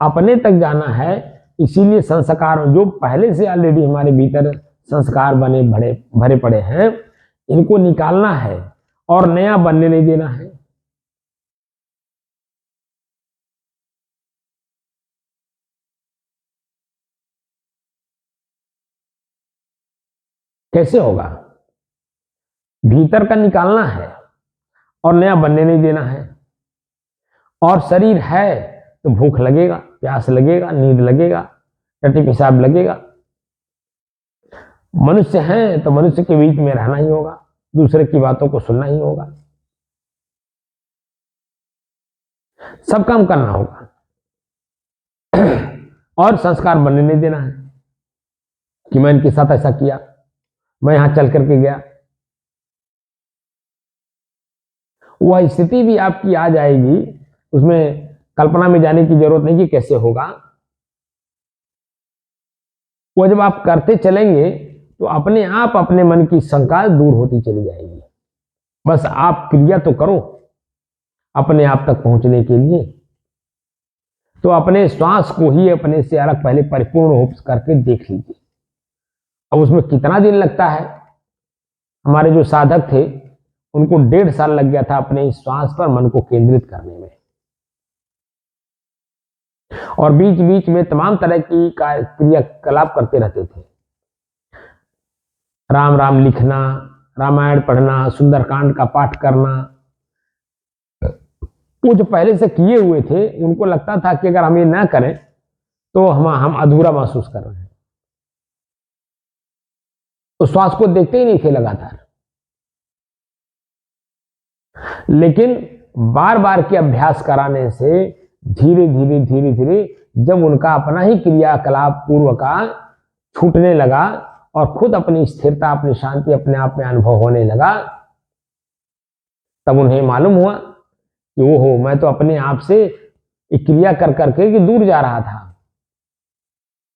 अपने तक जाना है, इसीलिए संस्कार जो पहले से ऑलरेडी हमारे भीतर संस्कार बने भरे पड़े हैं, इनको निकालना है और नया बनने नहीं देना है। कैसे होगा? भीतर का निकालना है और नया बनने नहीं देना है। और शरीर है तो भूख लगेगा, प्यास लगेगा, नींद लगेगा, टट्टी पेशाब लगेगा। मनुष्य है तो मनुष्य के बीच में रहना ही होगा, दूसरे की बातों को सुनना ही होगा, सब काम करना होगा। और संस्कार बनने नहीं देना है कि मैं इनके साथ ऐसा किया, मैं यहां चल करके गया। वह स्थिति भी आपकी आ जाएगी, उसमें कल्पना में जाने की जरूरत नहीं कि कैसे होगा। वो जब आप करते चलेंगे तो अपने आप अपने मन की शंका दूर होती चली जाएगी। बस आप क्रिया तो करो अपने आप तक पहुंचने के लिए। तो अपने श्वास को ही अपने से अलग पहले परिपूर्ण हो करके देख लीजिए। अब उसमें कितना दिन लगता है? हमारे जो साधक थे उनको 1.5 साल लग गया था अपने इस श्वास पर मन को केंद्रित करने में, और बीच बीच में तमाम तरह की क्रियाकलाप करते रहते थे। राम राम लिखना, रामायण पढ़ना, सुंदरकांड का पाठ करना। वो जो पहले से किए हुए थे उनको लगता था कि अगर हम ये ना करें तो हम अधूरा महसूस कर रहे हैं, तो श्वास को देखते ही नहीं थे लगातार। लेकिन बार बार के अभ्यास कराने से धीरे धीरे धीरे धीरे जब उनका अपना ही क्रियाकलाप पूर्व का छूटने लगा और खुद अपनी स्थिरता, अपनी शांति अपने आप में अनुभव होने लगा, तब उन्हें मालूम हुआ कि ओहो, मैं तो अपने आप से एक क्रिया कर करके कि दूर जा रहा था,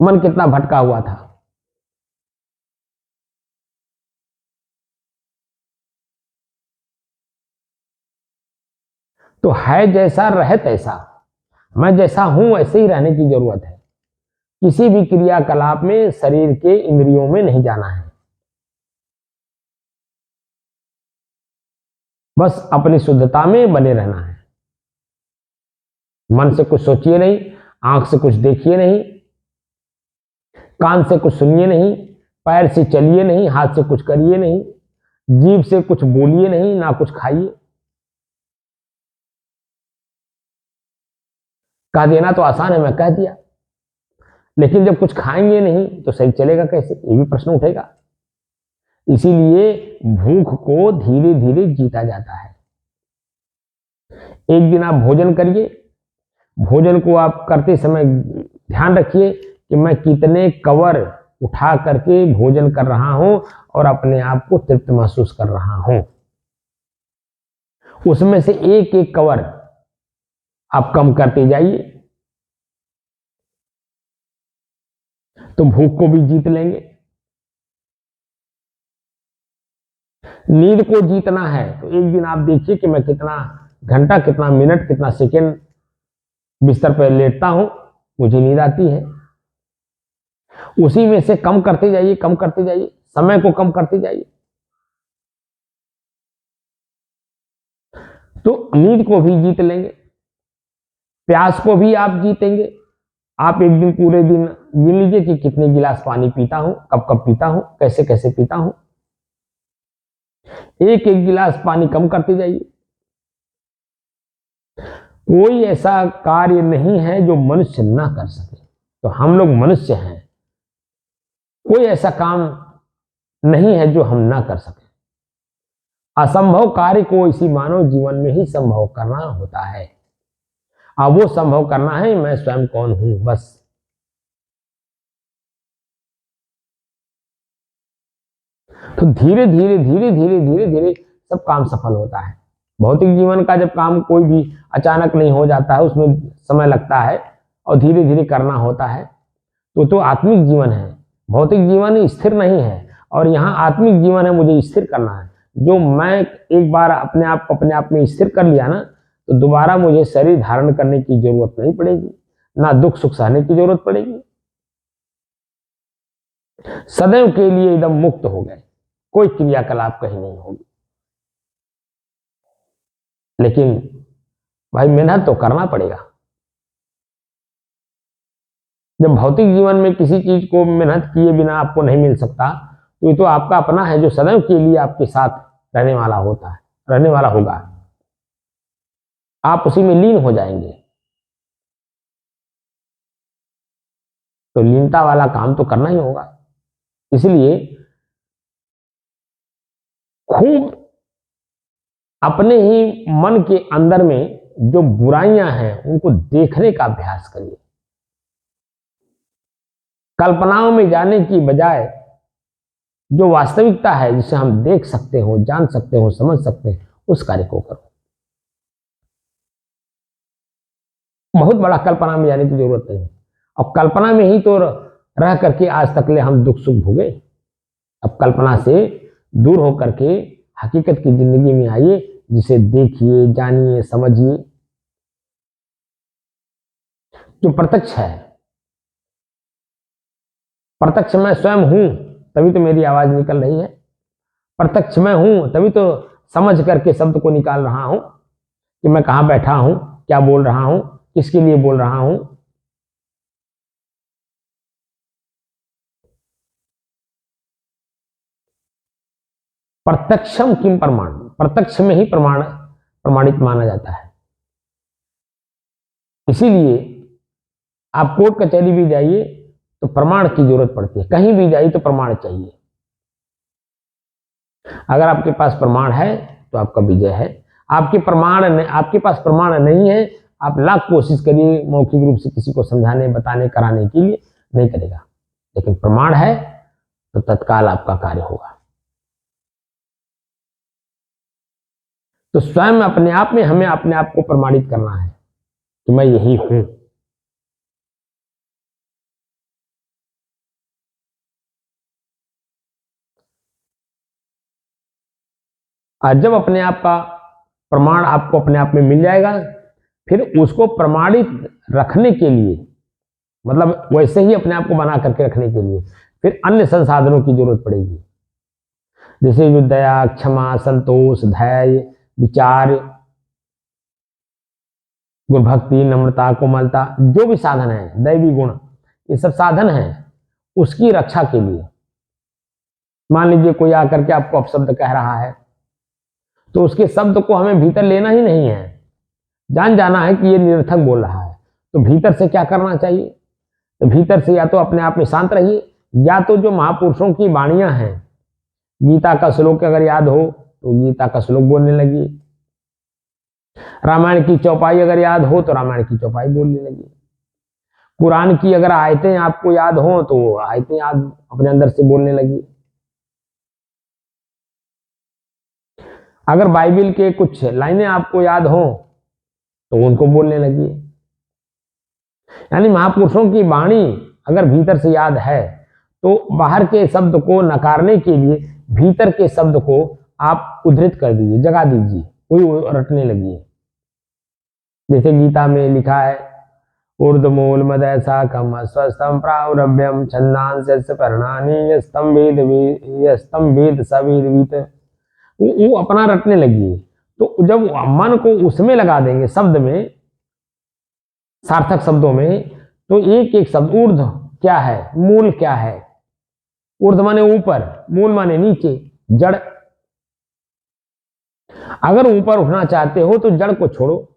मन कितना भटका हुआ था। तो है जैसा रहे तैसा, मैं जैसा हूं वैसे ही रहने की जरूरत है। किसी भी क्रियाकलाप में शरीर के इंद्रियों में नहीं जाना है, बस अपनी शुद्धता में बने रहना है। मन से कुछ सोचिए नहीं, आंख से कुछ देखिए नहीं, कान से कुछ सुनिए नहीं, पैर से चलिए नहीं, हाथ से कुछ करिए नहीं, जीभ से कुछ बोलिए नहीं, ना कुछ खाइए। कह देना तो आसान है, मैं कह दिया, लेकिन जब कुछ खाएंगे नहीं तो सही चलेगा कैसे? ये भी प्रश्न उठेगा। इसीलिए भूख को धीरे धीरे जीता जाता है। एक दिन आप भोजन करिए, भोजन को आप करते समय ध्यान रखिए कि मैं कितने कवर उठा करके भोजन कर रहा हूं और अपने आप को तृप्त महसूस कर रहा हूं। उसमें से एक एक कवर आप कम करते जाइए तो भूख को भी जीत लेंगे। नींद को जीतना है तो एक दिन आप देखिए कि मैं कितना घंटा, कितना मिनट, कितना सेकंड बिस्तर पर लेटता हूं, मुझे नींद आती है। उसी में से कम करते जाइए, कम करते जाइए, समय को कम करते जाइए, तो नींद को भी जीत लेंगे, प्यास को भी आप जीतेंगे। आप एक दिन पूरे दिन गिन लीजिए कि कितने गिलास पानी पीता हूं, कब कब पीता हूं, कैसे कैसे पीता हूं। एक एक गिलास पानी कम करते जाइए। कोई ऐसा कार्य नहीं है जो मनुष्य ना कर सके, तो हम लोग मनुष्य हैं, कोई ऐसा काम नहीं है जो हम ना कर सके। असंभव कार्य को इसी मानव जीवन में ही संभव करना होता है। अब वो संभव करना है मैं स्वयं कौन हूं, बस। तो धीरे धीरे धीरे धीरे धीरे धीरे सब काम सफल होता है। भौतिक जीवन का जब काम कोई भी अचानक नहीं हो जाता है, उसमें समय लगता है और धीरे धीरे करना होता है। तो आत्मिक जीवन है, भौतिक जीवन स्थिर नहीं है और यहाँ आत्मिक जीवन है, मुझे स्थिर करना है। जो मैं एक बार अपने आप में स्थिर कर लिया ना, तो दोबारा मुझे शरीर धारण करने की जरूरत नहीं पड़ेगी, ना दुख सुख सहने की जरूरत पड़ेगी। सदैव के लिए एकदम मुक्त हो गए, कोई क्रियाकलाप कहीं नहीं होगी। लेकिन भाई मेहनत तो करना पड़ेगा। जब भौतिक जीवन में किसी चीज को मेहनत किए बिना आपको नहीं मिल सकता, तो ये तो आपका अपना है जो सदैव के लिए आपके साथ रहने वाला होता है, रहने वाला होगा। आप उसी में लीन हो जाएंगे। तो लीनता वाला काम तो करना ही होगा। इसलिए खूब अपने ही मन के अंदर में जो बुराइयां हैं उनको देखने का अभ्यास करिए। कल्पनाओं में जाने की बजाय जो वास्तविकता है, जिसे हम देख सकते हो, जान सकते हो, समझ सकते हैं, उस कार्य को करो। बहुत बड़ा कल्पना में जाने की जरूरत नहीं है। अब कल्पना में ही तो रह करके आज तक ले हम दुख सुख भोगे। अब कल्पना से दूर होकर के हकीकत की जिंदगी में आइए, जिसे देखिए, जानिए, समझिए। जो प्रत्यक्ष है, प्रत्यक्ष मैं स्वयं हूं, तभी तो मेरी आवाज निकल रही है। प्रत्यक्ष मैं हूं, तभी तो समझ करके शब्द को निकाल रहा हूं कि मैं कहां बैठा हूं, क्या बोल रहा हूं, किसके लिए बोल रहा हूं। प्रत्यक्षम किम प्रमाण, प्रत्यक्ष में ही प्रमाणित माना जाता है। इसीलिए आप कोर्ट कचहरी भी जाइए तो प्रमाण की जरूरत पड़ती है, कहीं भी जाइए तो प्रमाण चाहिए। अगर आपके पास प्रमाण है तो आपका विजय है। आपके पास प्रमाण नहीं है, आप लाख कोशिश करिए मौखिक रूप से किसी को समझाने, बताने, कराने के लिए, नहीं करेगा। लेकिन प्रमाण है तो तत्काल आपका कार्य होगा। तो स्वयं अपने आप में हमें अपने आप को प्रमाणित करना है कि मैं यही हूं। और जब अपने आप का प्रमाण आपको अपने आप में मिल जाएगा, फिर उसको प्रमाणित रखने के लिए, मतलब वैसे ही अपने आप को बना करके रखने के लिए फिर अन्य संसाधनों की जरूरत पड़ेगी। जैसे जो दया, क्षमा, संतोष, धैर्य, विचार, गुण भक्ति, नम्रता, कोमलता, जो भी साधन है, दैवी गुण, ये सब साधन है उसकी रक्षा के लिए। मान लीजिए कोई आकर के आपको अपशब्द कह रहा है, तो उसके शब्द को हमें भीतर लेना ही नहीं है, जान जाना है कि ये निरर्थक बोल रहा है। तो भीतर से क्या करना चाहिए? तो भीतर से या तो अपने आप में शांत रहिए, या तो जो महापुरुषों की वाणियां हैं, गीता का श्लोक अगर याद हो तो गीता का श्लोक बोलने लगी। रामायण की चौपाई अगर याद हो तो रामायण की चौपाई बोलने लगी। कुरान की अगर आयतें आपको याद हो तो आयतें याद अपने अंदर से बोलने लगी। अगर बाइबल के कुछ लाइनें आपको याद हो तो उनको बोलने लगी। यानी महापुरुषों की वाणी अगर भीतर से याद है तो बाहर के शब्द को नकारने के लिए भीतर के शब्द को आप उद्धृत कर दीजिए, जगा दीजिए, कोई रटने लगी। जैसे गीता में लिखा है, ऊर्ध्वमूल मदय शाखम स्वस्थम प्रावरभ्यम छंदांस्य पर्णानि यस्तम वेद सवेद। वो अपना रटने लगी। तो जब मन को उसमें लगा देंगे, शब्द में, सार्थक शब्दों में, तो एक एक शब्द, ऊर्ध्व क्या है, मूल क्या है, ऊर्ध्व माने ऊपर, मूल माने नीचे, जड़। अगर ऊपर उठना चाहते हो तो जड़ को छोड़ो,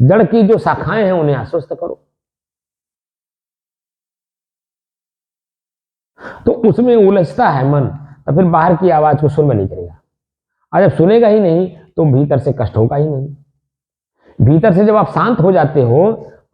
जड़ की जो शाखाएं हैं उन्हें आश्वस्त करो। तो उसमें उलझता है मन, तो फिर बाहर की आवाज को सुन में नहीं करेगा। और जब सुनेगा ही नहीं तो भीतर से कष्ट होगा ही नहीं। भीतर से जब आप शांत हो जाते हो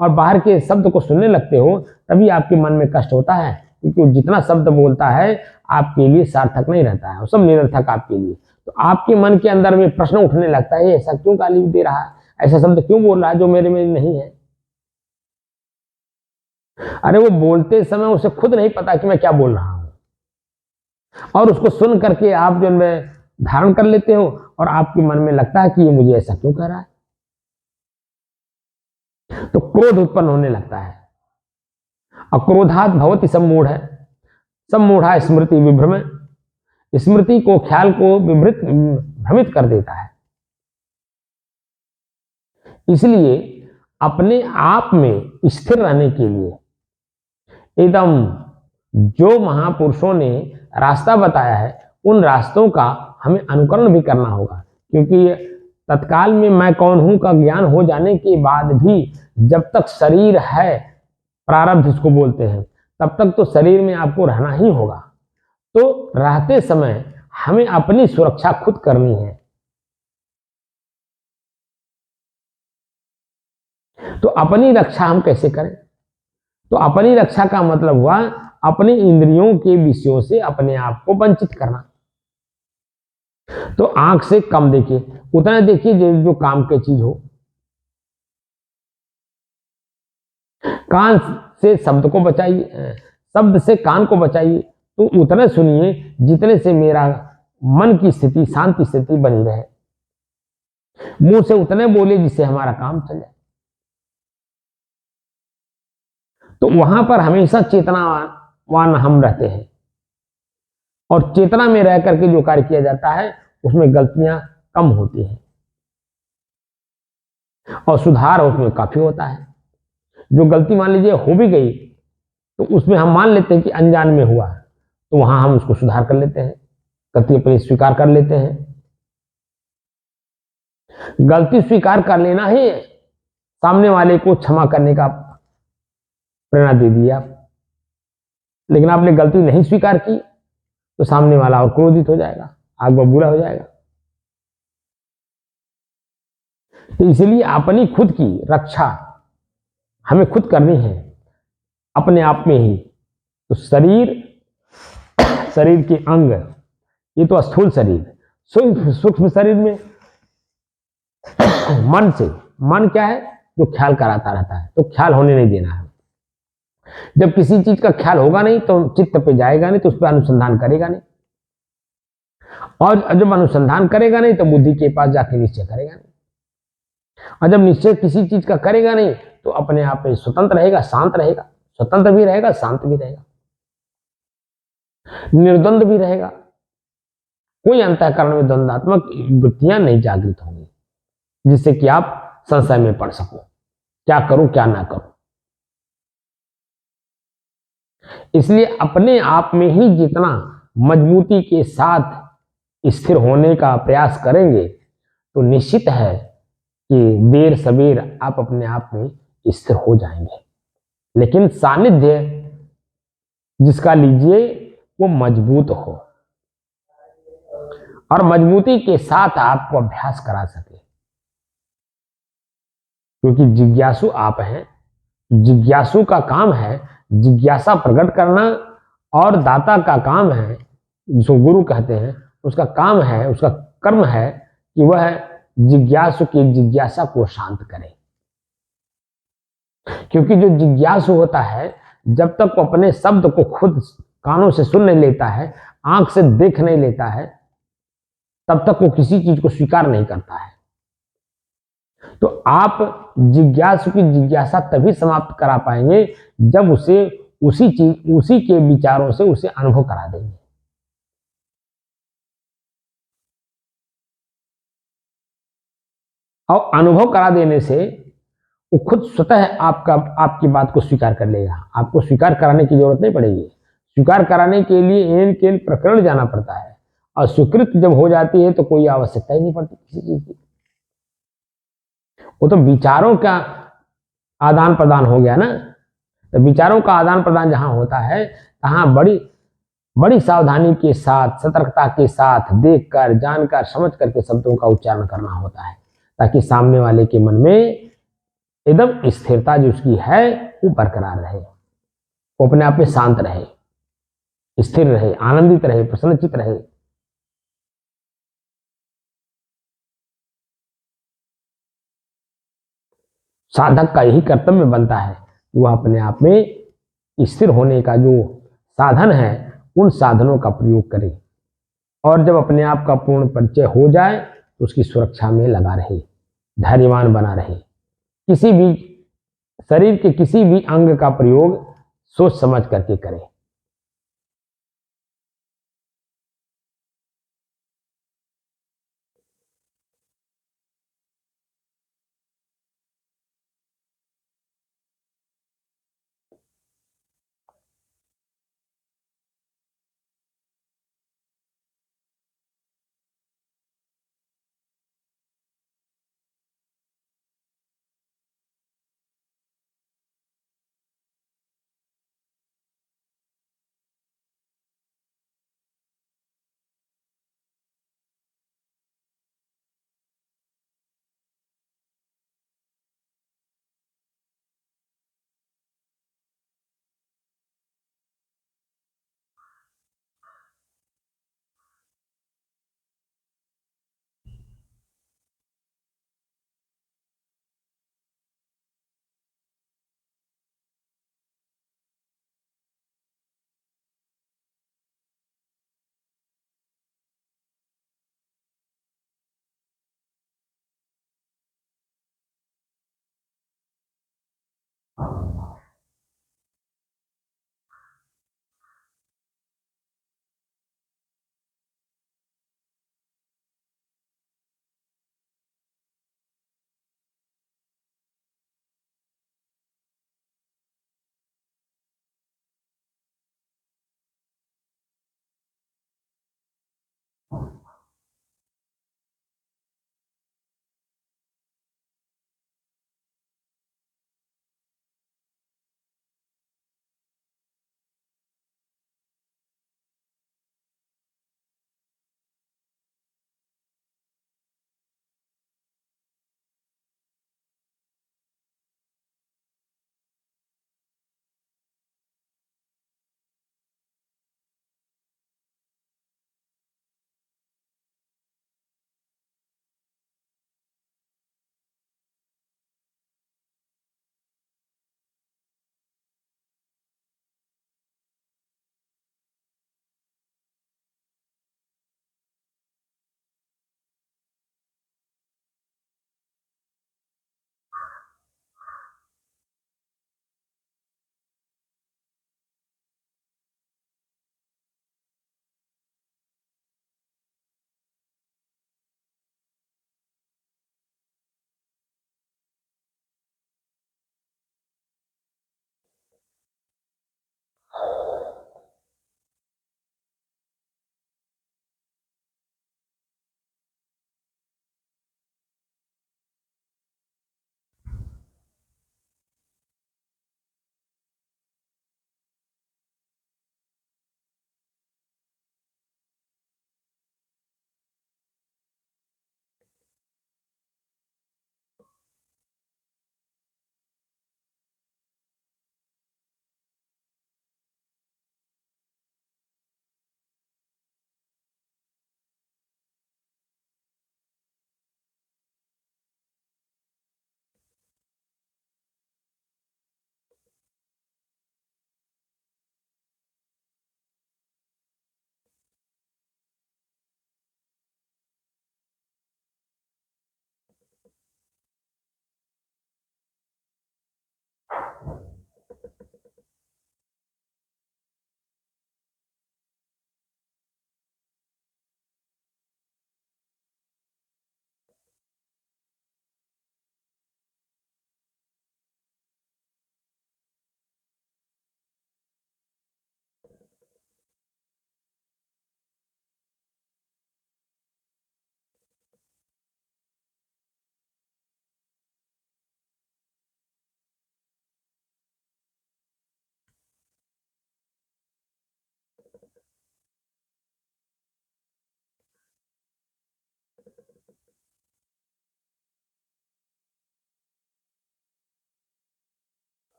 और बाहर के शब्द को सुनने लगते हो तभी आपके मन में कष्ट होता है, क्योंकि जितना शब्द बोलता है आपके लिए सार्थक नहीं रहता है, वो सब निरर्थक आपके लिए। तो आपके मन के अंदर में प्रश्न उठने लगता है, ऐसा क्यों गाली दे रहा है, ऐसा शब्द क्यों बोल रहा है जो मेरे में नहीं है। अरे वो बोलते समय उसे खुद नहीं पता कि मैं क्या बोल रहा हूं, और उसको सुन करके आप जो में धारण कर लेते हो और आपके मन में लगता है कि ये मुझे ऐसा क्यों कह रहा है, तो क्रोध उत्पन्न होने लगता है। अक्रोधात भवति सम्मूढ़ है, सम्मूढ़ा स्मृति विभ्रम, स्मृति को, ख्याल को भ्रमित कर देता है। इसलिए अपने आप में स्थिर रहने के लिए एकदम जो महापुरुषों ने रास्ता बताया है उन रास्तों का हमें अनुकरण भी करना होगा, क्योंकि तत्काल में मैं कौन हूं का ज्ञान हो जाने के बाद भी जब तक शरीर है, प्रारब्ध इसको बोलते हैं, तब तक तो शरीर में आपको रहना ही होगा। तो रहते समय हमें अपनी सुरक्षा खुद करनी है। तो अपनी रक्षा हम कैसे करें? तो अपनी रक्षा का मतलब हुआ अपनी इंद्रियों के विषयों से अपने आप को वंचित करना। तो आंख से कम देखिए, उतना देखिए जो काम की चीज हो। कान से शब्द को बचाइए, शब्द से कान को बचाइए, तो उतने सुनिए जितने से मेरा मन की स्थिति, शांति स्थिति बनी रहे। मुंह से उतने बोले जिससे हमारा काम चल जाए। तो वहां पर हमेशा चेतनावान हम रहते हैं, और चेतना में रह करके जो कार्य किया जाता है उसमें गलतियां कम होती हैं और सुधार उसमें काफी होता है। जो गलती मान लीजिए हो भी गई तो उसमें हम मान लेते हैं कि अनजान में हुआ, तो वहां हम उसको सुधार कर लेते हैं, गलती अपनी स्वीकार कर लेते हैं। गलती स्वीकार कर लेना ही सामने वाले को क्षमा करने का प्रेरणा दे दिया। लेकिन आपने गलती नहीं स्वीकार की तो सामने वाला और क्रोधित हो जाएगा, आग बबूला हो जाएगा। तो इसलिए अपनी खुद की रक्षा हमें खुद करनी है, अपने आप में ही। तो शरीर के अंग, ये तो स्थूल शरीर, सूक्ष्म शरीर में मन से, मन क्या है, जो ख्याल कराता रहता है, तो ख्याल होने नहीं देना है। जब किसी चीज का ख्याल होगा नहीं तो चित्त पे जाएगा नहीं, तो उस पर अनुसंधान करेगा नहीं, और जब अनुसंधान करेगा नहीं तो बुद्धि के पास जाके निश्चय करेगा नहीं, और जब निश्चय किसी चीज का करेगा नहीं तो अपने आप में स्वतंत्र रहेगा, शांत रहेगा, स्वतंत्र भी रहेगा, शांत भी रहेगा, निर्द्वंद भी रहेगा। कोई अंतःकरण में द्वंद्वात्मक वृत्तियां नहीं जागृत होंगी जिससे कि आप संशय में पड़ सको, क्या करूं क्या ना करूं। इसलिए अपने आप में ही जितना मजबूती के साथ स्थिर होने का प्रयास करेंगे तो निश्चित है कि देर सवेर आप अपने आप में स्थिर हो जाएंगे। लेकिन सानिध्य जिसका लीजिए वो मजबूत हो, और मजबूती के साथ आपको अभ्यास करा सके, क्योंकि जिज्ञासु आप हैं। जिज्ञासु का काम है जिज्ञासा प्रकट करना, और दाता का काम है, जो गुरु कहते हैं, उसका काम है, उसका कर्म है कि वह जिज्ञासु की जिज्ञासा को शांत करे। क्योंकि जो जिज्ञासु होता है, जब तक वो अपने शब्द को खुद कानों से सुन नहीं लेता है, आंख से देख नहीं लेता है, तब तक वो किसी चीज को स्वीकार नहीं करता है। तो आप जिज्ञासु की जिज्ञासा तभी समाप्त करा पाएंगे जब उसे उसी के विचारों से उसे अनुभव करा देंगे। और अनुभव करा देने से वो खुद स्वतः आपकी बात को स्वीकार कर लेगा। आपको स्वीकार कराने की जरूरत नहीं पड़ेगी। स्वीकार कराने के लिए एन केन प्रकरण जाना पड़ता है, और स्वीकृत जब हो जाती है तो कोई आवश्यकता ही नहीं पड़ती किसी चीज की। वो तो विचारों का आदान प्रदान हो गया ना। तो विचारों का आदान प्रदान जहां होता है, तहां बड़ी बड़ी सावधानी के साथ, सतर्कता के साथ, देखकर, जानकर, समझ करके शब्दों का उच्चारण करना होता है, ताकि सामने वाले के मन में एकदम स्थिरता जो उसकी है वो बरकरार रहे, वो अपने आप में शांत रहे, स्थिर रहे, आनंदित रहे, प्रसन्नचित रहे। साधक का यही कर्तव्य बनता है कि वह अपने आप में स्थिर होने का जो साधन है, उन साधनों का प्रयोग करे, और जब अपने आप का पूर्ण परिचय हो जाए तो उसकी सुरक्षा में लगा रहे, धैर्यवान बना रहे। किसी भी शरीर के किसी भी अंग का प्रयोग सोच समझ करके करें।